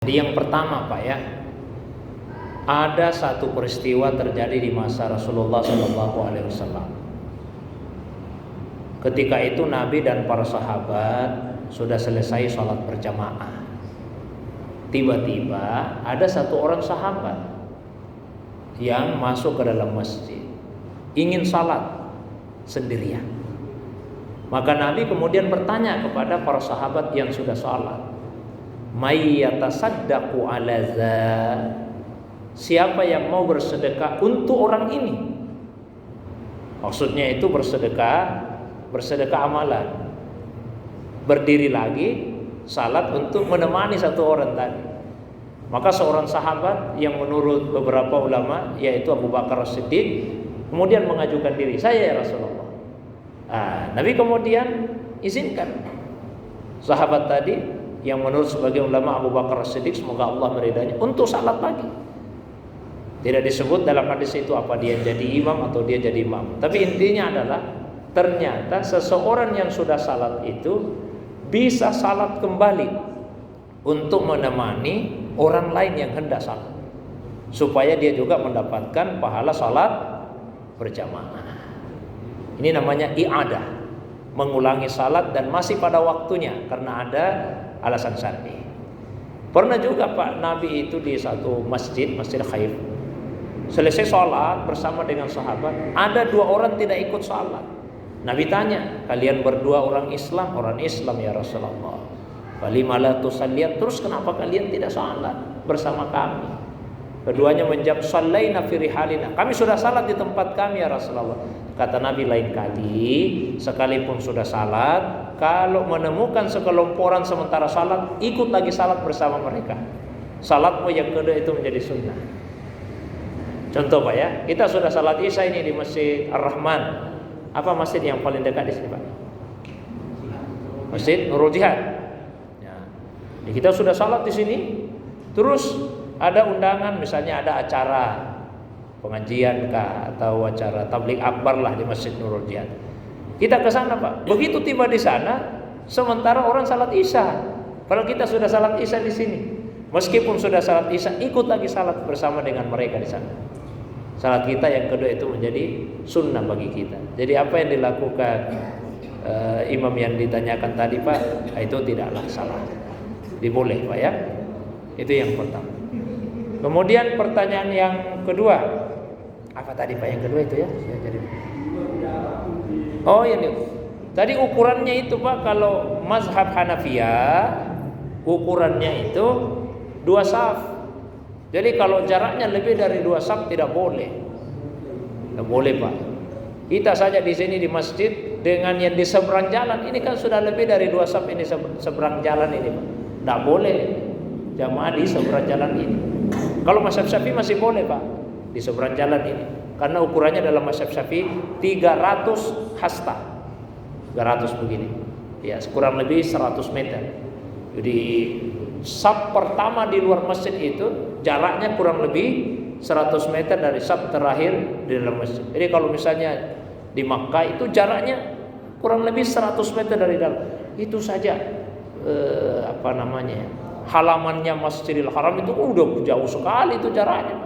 Jadi yang pertama Pak ya, ada satu peristiwa terjadi di masa Rasulullah SAW. Ketika itu Nabi dan para sahabat sudah selesai sholat berjamaah. Tiba-tiba ada satu orang sahabat yang masuk ke dalam masjid, ingin salat sendirian. Maka Nabi kemudian bertanya kepada para sahabat yang sudah salat, "May yatasaddaqu ala za?" Siapa yang mau bersedekah untuk orang ini? Maksudnya itu bersedekah amalan. Berdiri lagi salat untuk menemani satu orang tadi. Maka seorang sahabat yang menurut beberapa ulama yaitu Abu Bakar As-Siddiq kemudian mengajukan diri, "Saya ya Rasulullah." Nabi kemudian izinkan sahabat tadi yang menurut sebagian ulama Abu Bakar As-Siddiq, semoga Allah meridainya, untuk salat lagi. Tidak disebut dalam hadis itu apa dia jadi imam atau dia jadi imam. Tapi intinya adalah ternyata seseorang yang sudah salat itu bisa salat kembali untuk menemani orang lain yang hendak salat, supaya dia juga mendapatkan pahala salat berjamaah. Ini namanya i'adah, mengulangi salat dan masih pada waktunya karena ada alasan syar'i. Pernah juga Pak Nabi itu di satu masjid Khaif, selesai sholat bersama dengan sahabat, ada dua orang tidak ikut sholat. Nabi tanya, "Kalian berdua orang Islam ya Rasulullah. Falima la tusalliyat?" Terus kenapa kalian tidak sholat bersama kami? Keduanya menjawab, "Shallaina fi rihalina." Kami sudah salat di tempat kami ya Rasulullah. Kata Nabi, lain kali sekalipun sudah salat, kalau menemukan sekelompokan sementara salat, ikut lagi salat bersama mereka. Salatmu yang kedua itu menjadi sunnah. Contoh Pak ya, kita sudah salat Isya ini di Masjid Ar-Rahman. Apa masjid yang paling dekat di sini Pak? Masjid Nurul Jihad. Ya. Jadi kita sudah salat di sini, terus ada undangan, misalnya ada acara pengajian kah atau acara tabligh akbar lah di Masjid Nurul Jihad. Kita ke sana Pak. Begitu tiba di sana, sementara orang salat Isya. Padahal kita sudah salat Isya di sini. Meskipun sudah salat Isya, ikut lagi salat bersama dengan mereka di sana. Salat kita yang kedua itu menjadi sunnah bagi kita. Jadi apa yang dilakukan imam yang ditanyakan tadi Pak, itu tidaklah salah. Diboleh Pak ya. Itu yang pertama. Kemudian pertanyaan yang kedua, apa tadi Pak yang kedua itu ya? Oh ini. Tadi ukurannya itu Pak, kalau mazhab Hanafiyah ukurannya itu 2 saf. Jadi kalau jaraknya lebih dari 2 saf tidak boleh. Tidak boleh Pak. Kita saja di sini di masjid dengan yang di seberang jalan ini kan sudah lebih dari 2 saf ini seberang jalan ini Pak. Tidak boleh jamaah di seberang jalan ini. Kalau mazhab Syafi'i masih boleh Pak di seberang jalan ini. Karena ukurannya dalam mazhab Syafi'i 300 hasta. 300 begini. Ya, kurang lebih 100 meter. Jadi saf pertama di luar masjid itu jaraknya kurang lebih 100 meter dari saf terakhir di dalam masjid. Jadi kalau misalnya di Makkah itu jaraknya kurang lebih 100 meter dari dalam. Itu saja halamannya Masjidil Haram itu udah jauh sekali itu jaraknya.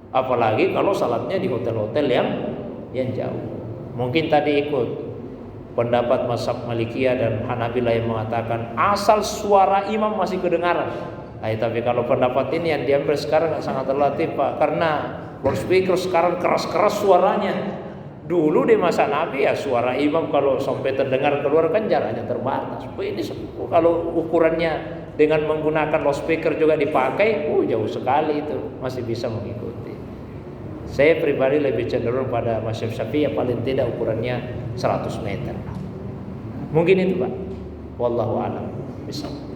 Apalagi kalau salatnya di hotel-hotel yang jauh. Mungkin tadi ikut pendapat mazhab Malikiyah dan Hanabilah yang mengatakan asal suara imam masih kedengaran. Tapi kalau pendapat ini yang diambil sekarang sangat relatif Pak, karena loudspeaker sekarang keras-keras suaranya. Dulu di masa Nabi ya suara imam kalau sampai terdengar keluar kan jaraknya terbatas. Ini kalau ukurannya dengan menggunakan loudspeaker juga dipakai, jauh sekali itu, masih bisa mengikuti. Saya pribadi lebih cenderung pada mazhab Syafi'i yang paling tidak ukurannya 100 meter. Mungkin itu Pak. Wallahu a'lam bishawab.